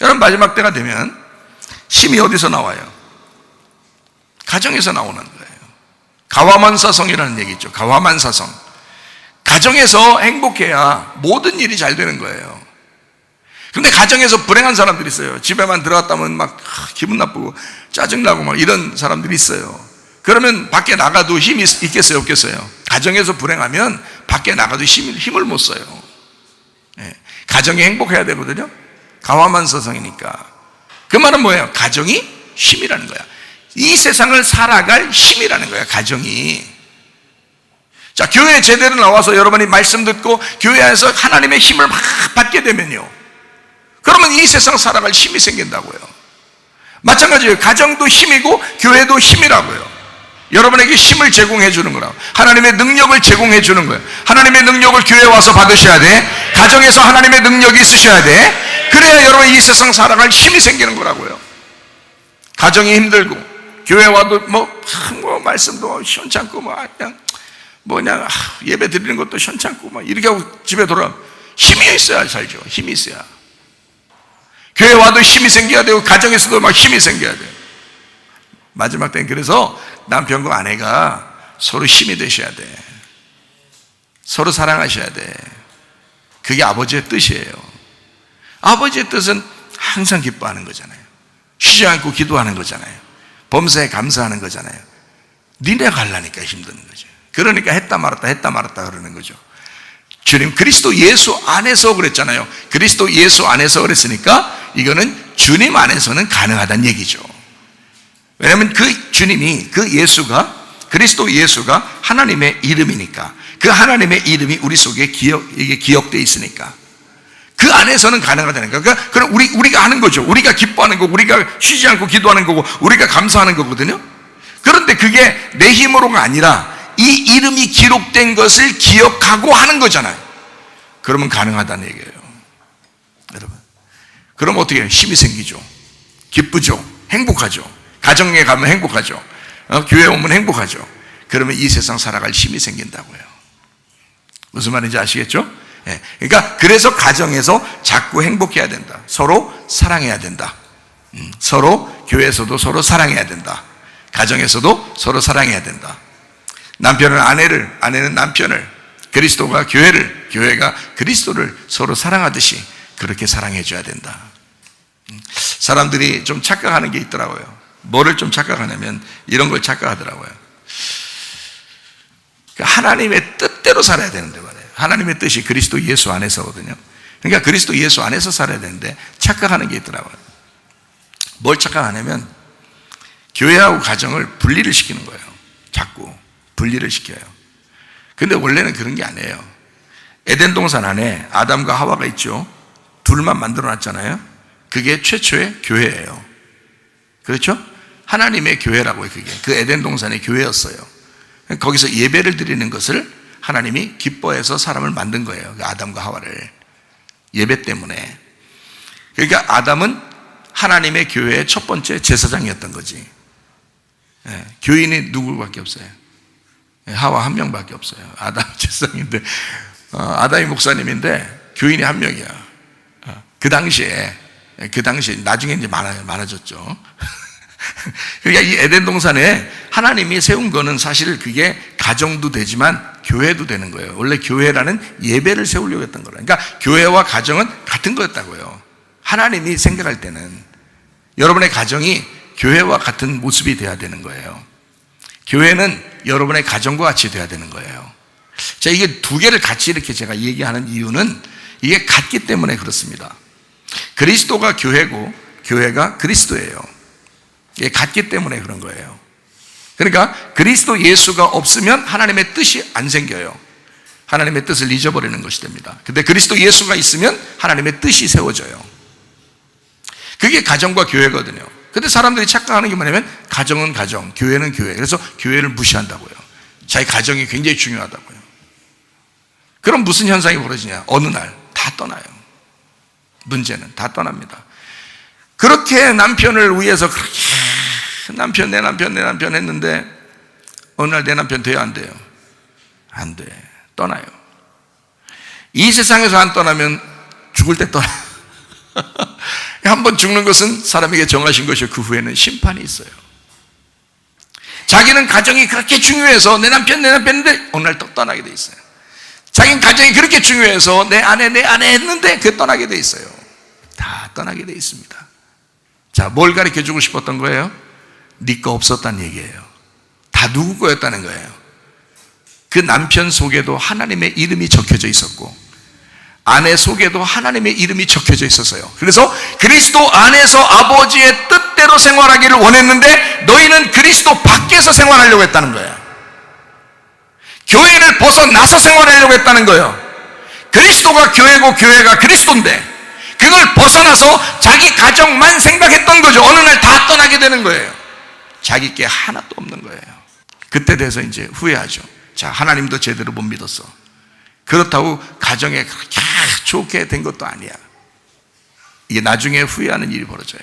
여러분, 마지막 때가 되면 힘이 어디서 나와요? 가정에서 나오는 거예요. 가와만사성이라는 얘기죠. 가와만사성. 가정에서 행복해야 모든 일이 잘 되는 거예요. 근데 가정에서 불행한 사람들이 있어요. 집에만 들어갔다면 막 기분 나쁘고 짜증나고 막 이런 사람들이 있어요. 그러면 밖에 나가도 힘이 있겠어요, 없겠어요? 가정에서 불행하면 밖에 나가도 힘을 못 써요. 가정이 행복해야 되거든요. 가와만사성이니까. 그 말은 뭐예요? 가정이 힘이라는 거야. 이 세상을 살아갈 힘이라는 거야, 가정이. 자, 교회에 제대로 나와서 여러분이 말씀 듣고 교회 안에서 하나님의 힘을 막 받게 되면요, 그러면 이 세상 살아갈 힘이 생긴다고요. 마찬가지예요. 가정도 힘이고 교회도 힘이라고요. 여러분에게 힘을 제공해 주는 거라고. 하나님의 능력을 제공해 주는 거예요. 하나님의 능력을 교회에 와서 받으셔야 돼. 가정에서 하나님의 능력이 있으셔야 돼. 그래야 여러분 이 세상 살아갈 힘이 생기는 거라고요. 가정이 힘들고 교회 와도 뭐 말씀도 시원찮고 그냥 예배 드리는 것도 시원찮고 이렇게 하고 집에 돌아가면 힘이 있어야 살죠. 힘이 있어야. 교회 와도 힘이 생겨야 되고 가정에서도 막 힘이 생겨야 돼요. 마지막 때는 그래서 남편과 아내가 서로 힘이 되셔야 돼. 서로 사랑하셔야 돼. 그게 아버지의 뜻이에요. 아버지의 뜻은 항상 기뻐하는 거잖아요. 쉬지 않고 기도하는 거잖아요. 범사에 감사하는 거잖아요. 니네 갈라니까 힘드는 거죠. 그러니까 했다 말았다 그러는 거죠. 주님 그리스도 예수 안에서 그랬잖아요. 그리스도 예수 안에서 그랬으니까 이거는 주님 안에서는 가능하다는 얘기죠. 왜냐하면 그 주님이, 그 예수가, 그리스도 예수가 하나님의 이름이니까, 그 하나님의 이름이 우리 속에 이게 기억되어 있으니까 그 안에서는 가능하다는 거예요. 그러니까 그럼 우리가 하는 거죠. 우리가 기뻐하는 거고, 우리가 쉬지 않고 기도하는 거고, 우리가 감사하는 거거든요. 그런데 그게 내 힘으로가 아니라 이 이름이 기록된 것을 기억하고 하는 거잖아요. 그러면 가능하다는 얘기예요. 여러분, 그럼 어떻게 해요? 힘이 생기죠. 기쁘죠. 행복하죠. 가정에 가면 행복하죠. 교회에 오면 행복하죠. 그러면 이 세상 살아갈 힘이 생긴다고요. 무슨 말인지 아시겠죠? 그러니까 그래서 가정에서 자꾸 행복해야 된다. 서로 사랑해야 된다. 서로 교회에서도 서로 사랑해야 된다. 가정에서도 서로 사랑해야 된다. 남편은 아내를, 아내는 남편을, 그리스도가 교회를, 교회가 그리스도를 서로 사랑하듯이 그렇게 사랑해 줘야 된다. 사람들이 좀 착각하는 게 있더라고요. 뭐를 좀 착각하냐면 이런 걸 착각하더라고요. 하나님의 뜻대로 살아야 되는데 말이에요. 하나님의 뜻이 그리스도 예수 안에서거든요. 그러니까 그리스도 예수 안에서 살아야 되는데 착각하는 게 있더라고요. 뭘 착각하냐면 교회하고 가정을 분리를 시키는 거예요. 자꾸 분리를 시켜요. 근데 원래는 그런 게 아니에요. 에덴 동산 안에 아담과 하와가 있죠. 둘만 만들어 놨잖아요. 그게 최초의 교회예요. 그렇죠? 하나님의 교회라고요. 그게 그 에덴 동산의 교회였어요. 거기서 예배를 드리는 것을 하나님이 기뻐해서 사람을 만든 거예요. 아담과 하와를. 예배 때문에. 그러니까 아담은 하나님의 교회의 첫 번째 제사장이었던 거지. 교인이 누구밖에 없어요? 하와 한 명밖에 없어요. 아담 제사장인데, 아담이 목사님인데 교인이 한 명이야. 그 당시에 나중에 이제 많아졌죠. 그러니까 이 에덴 동산에 하나님이 세운 거는 사실 그게 가정도 되지만 교회도 되는 거예요. 원래 교회라는 예배를 세우려고 했던 거예요. 그러니까 교회와 가정은 같은 거였다고요. 하나님이 생각할 때는 여러분의 가정이 교회와 같은 모습이 돼야 되는 거예요. 교회는 여러분의 가정과 같이 돼야 되는 거예요. 자, 이게 두 개를 같이 이렇게 제가 얘기하는 이유는 이게 같기 때문에 그렇습니다. 그리스도가 교회고 교회가 그리스도예요. 이게 같기 때문에 그런 거예요. 그러니까 그리스도 예수가 없으면 하나님의 뜻이 안 생겨요. 하나님의 뜻을 잊어버리는 것이 됩니다. 근데 그리스도 예수가 있으면 하나님의 뜻이 세워져요. 그게 가정과 교회거든요. 근데 사람들이 착각하는 게 뭐냐면 가정은 가정, 교회는 교회. 그래서 교회를 무시한다고요. 자기 가정이 굉장히 중요하다고요. 그럼 무슨 현상이 벌어지냐? 어느 날 다 떠나요. 문제는 다 떠납니다. 그렇게 남편을 위해서 그렇게 내 남편 했는데 어느 날 내 남편 돼요, 안 돼요? 안 돼. 떠나요. 이 세상에서 안 떠나면 죽을 때 떠나요. 한번 죽는 것은 사람에게 정하신 것이고 그 후에는 심판이 있어요. 자기는 가정이 그렇게 중요해서 내 남편인데 어느 날 또 떠나게 돼 있어요. 자기는 가정이 그렇게 중요해서 내 아내 했는데 그 떠나게 돼 있어요. 다 떠나게 돼 있습니다. 자, 뭘 가르쳐 주고 싶었던 거예요? 네 거 없었다는 얘기예요. 다 누구 거였다는 거예요. 그 남편 속에도 하나님의 이름이 적혀져 있었고 아내 속에도 하나님의 이름이 적혀져 있었어요. 그래서 그리스도 안에서 아버지의 뜻대로 생활하기를 원했는데 너희는 그리스도 밖에서 생활하려고 했다는 거예요. 교회를 벗어나서 생활하려고 했다는 거예요. 그리스도가 교회고 교회가 그리스도인데 그걸 벗어나서 자기 가정만 생각했던 거죠. 어느 날 다 떠나게 되는 거예요. 자기 게 하나도 없는 거예요. 그때 돼서 이제 후회하죠. 자, 하나님도 제대로 못 믿었어. 그렇다고 가정에 그렇게 좋게 된 것도 아니야. 이게 나중에 후회하는 일이 벌어져요.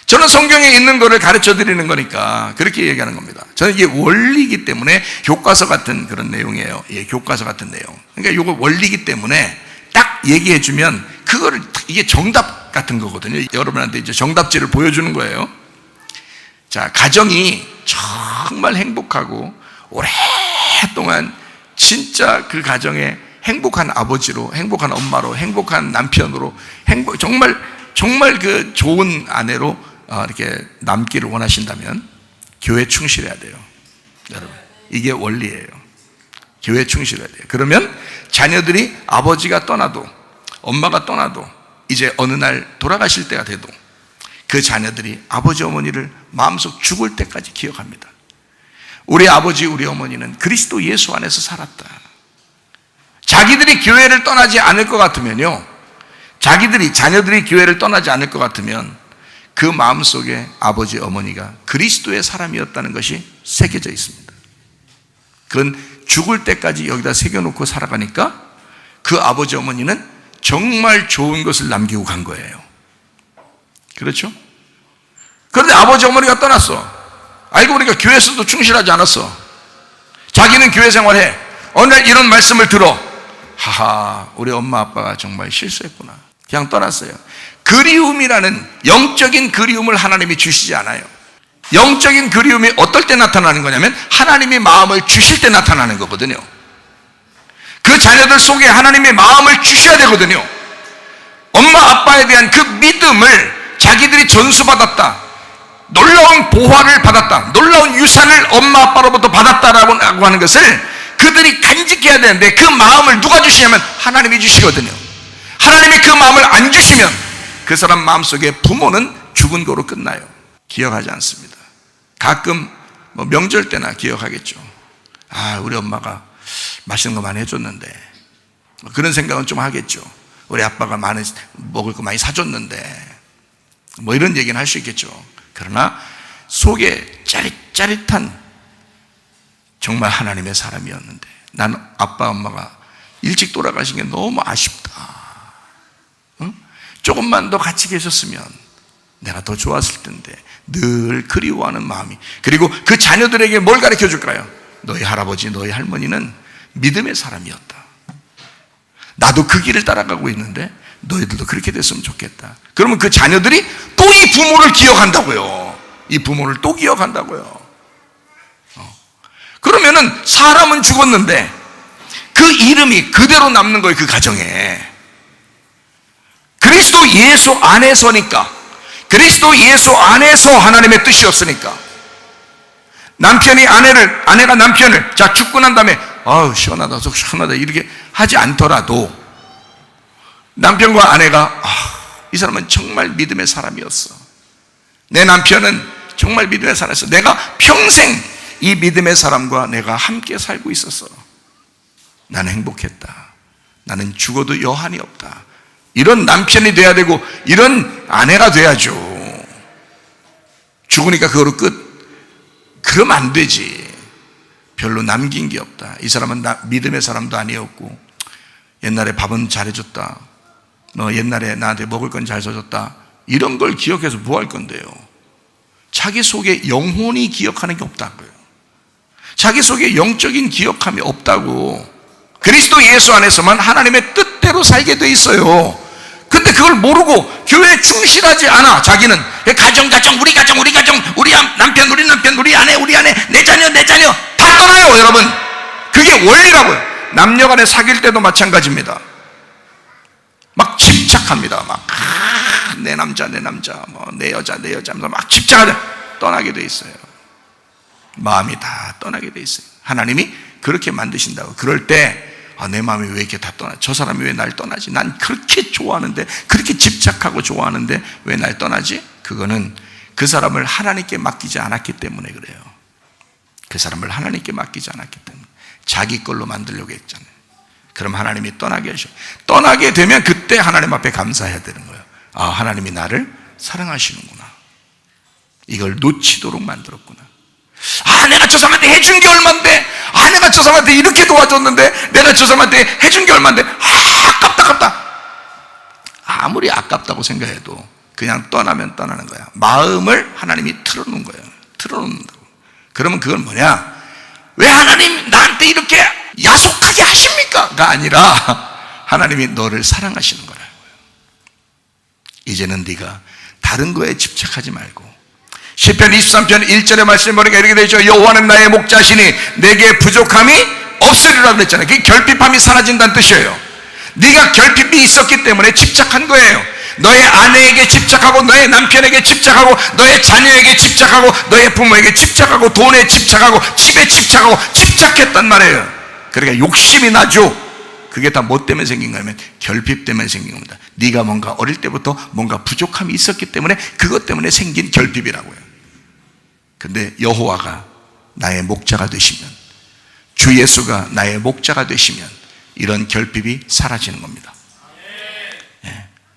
저는 성경에 있는 거를 가르쳐 드리는 거니까 그렇게 얘기하는 겁니다. 저는 이게 원리이기 때문에 교과서 같은 그런 내용이에요. 예, 교과서 같은 내용. 그러니까 이거 원리이기 때문에 딱 얘기해 주면 그거를 이게 정답 같은 거거든요. 여러분한테 이제 정답지를 보여주는 거예요. 자, 가정이 정말 행복하고 오랫동안 진짜 그 가정에 행복한 아버지로, 행복한 엄마로, 행복한 남편으로, 정말 그 좋은 아내로 이렇게 남기를 원하신다면 교회 충실해야 돼요. 여러분, 이게 원리예요. 교회 충실해야 돼요. 그러면 자녀들이 아버지가 떠나도, 엄마가 떠나도, 이제 어느 날 돌아가실 때가 돼도 그 자녀들이 아버지 어머니를 마음속 죽을 때까지 기억합니다. 우리 아버지 우리 어머니는 그리스도 예수 안에서 살았다. 자기들이 교회를 떠나지 않을 것 같으면요, 자녀들이 교회를 떠나지 않을 것 같으면 그 마음속에 아버지 어머니가 그리스도의 사람이었다는 것이 새겨져 있습니다. 그건 죽을 때까지 여기다 새겨놓고 살아가니까 그 아버지 어머니는 정말 좋은 것을 남기고 간 거예요. 그렇죠? 그런데 아버지 어머니가 떠났어. 알고 보니까 교회에서도 충실하지 않았어. 자기는 교회 생활해. 어느 날 이런 말씀을 들어. 하하, 우리 엄마 아빠가 정말 실수했구나. 그냥 떠났어요. 그리움이라는 영적인 그리움을 하나님이 주시지 않아요. 영적인 그리움이 어떨 때 나타나는 거냐면 하나님이 마음을 주실 때 나타나는 거거든요. 그 자녀들 속에 하나님의 마음을 주셔야 되거든요. 엄마 아빠에 대한 그 믿음을 자기들이 전수받았다, 놀라운 보화를 받았다, 놀라운 유산을 엄마 아빠로부터 받았다라고 하는 것을 그들이 간직해야 되는데 그 마음을 누가 주시냐면 하나님이 주시거든요. 하나님이 그 마음을 안 주시면 그 사람 마음속에 부모는 죽은 거로 끝나요. 기억하지 않습니다. 가끔 명절 때나 기억하겠죠. 아, 우리 엄마가 맛있는 거 많이 해줬는데, 그런 생각은 좀 하겠죠. 우리 아빠가 먹을 거 많이 사줬는데, 이런 얘기는 할 수 있겠죠. 그러나 속에 짜릿짜릿한 정말 하나님의 사람이었는데 난 아빠 엄마가 일찍 돌아가신 게 너무 아쉽다. 조금만 더 같이 계셨으면 내가 더 좋았을 텐데. 늘 그리워하는 마음이. 그리고 그 자녀들에게 뭘 가르쳐 줄까요? 너희 할아버지 너희 할머니는 믿음의 사람이었다. 나도 그 길을 따라가고 있는데 너희들도 그렇게 됐으면 좋겠다. 그러면 그 자녀들이 또 이 부모를 기억한다고요. 이 부모를 또 기억한다고요. 그러면은 사람은 죽었는데 그 이름이 그대로 남는 거예요. 그 가정에. 그리스도 예수 안에서니까, 그리스도 예수 안에서 하나님의 뜻이었으니까. 아내가 남편을 자 죽고 난 다음에 아우 시원하다 속 시원하다 이렇게 하지 않더라도 남편과 아내가 이 사람은 정말 믿음의 사람이었어. 내 남편은 정말 믿음의 사람이었어. 내가 평생 이 믿음의 사람과 내가 함께 살고 있었어. 나는 행복했다. 나는 죽어도 여한이 없다. 이런 남편이 돼야 되고 이런 아내가 돼야죠. 죽으니까 그거로 끝. 그러면 안 되지. 별로 남긴 게 없다. 이 사람은 믿음의 사람도 아니었고 옛날에 밥은 잘해줬다. 너 옛날에 나한테 먹을 건 잘 사줬다. 이런 걸 기억해서 뭐 할 건데요? 자기 속에 영혼이 기억하는 게 없다고요. 자기 속에 영적인 기억함이 없다고. 그리스도 예수 안에서만 하나님의 뜻대로 살게 돼 있어요. 근데 그걸 모르고 교회에 충실하지 않아. 자기는 가정, 우리 가정, 우리 남편, 우리 아내, 내 자녀 다 떠나요. 여러분, 그게 원리라고요. 남녀 간에 사귈 때도 마찬가지입니다. 막 집착합니다. 막 내 남자, 뭐 내 여자 막 집착하자. 떠나게 돼 있어요. 마음이 다 떠나게 돼 있어요. 하나님이 그렇게 만드신다고. 그럴 때 내 마음이 왜 이렇게 다 떠나? 저 사람이 왜 날 떠나지? 난 그렇게 좋아하는데, 그렇게 집착하고 좋아하는데 왜 날 떠나지? 그거는 그 사람을 하나님께 맡기지 않았기 때문에 그래요. 그 사람을 하나님께 맡기지 않았기 때문에. 자기 걸로 만들려고 했잖아요. 그럼 하나님이 떠나게 하셔. 떠나게 되면 그때 하나님 앞에 감사해야 되는 거예요. 하나님이 나를 사랑하시는구나. 이걸 놓치도록 만들었구나. 내가 저 사람한테 해준 게 얼만데, 내가 저 사람한테 이렇게 도와줬는데, 내가 저 사람한테 해준 게 얼만데, 아깝다. 아무리 아깝다고 생각해도 그냥 떠나면 떠나는 거야. 마음을 하나님이 틀어놓은 거예요. 틀어놓는다고. 그러면 그건 뭐냐? 왜 하나님 나한테 이렇게 야속하게 하십니까? 가 아니라 하나님이 너를 사랑하시는 거라고요. 이제는 네가 다른 거에 집착하지 말고, 시편 23편 1절의 말씀을 보니까 이렇게 되죠. 여호와는 나의 목자시니 내게 부족함이 없으리라 그랬잖아요. 그게 결핍함이 사라진다는 뜻이에요. 네가 결핍이 있었기 때문에 집착한 거예요. 너의 아내에게 집착하고, 너의 남편에게 집착하고, 너의 자녀에게 집착하고, 너의 부모에게 집착하고, 돈에 집착하고, 집에 집착하고, 집착했단 말이에요. 그러니까 욕심이 나죠. 그게 다 뭐 때문에 생긴 거냐면 결핍 때문에 생긴 겁니다. 네가 뭔가 어릴 때부터 뭔가 부족함이 있었기 때문에 그것 때문에 생긴 결핍이라고요. 근데 여호와가 나의 목자가 되시면, 주 예수가 나의 목자가 되시면 이런 결핍이 사라지는 겁니다.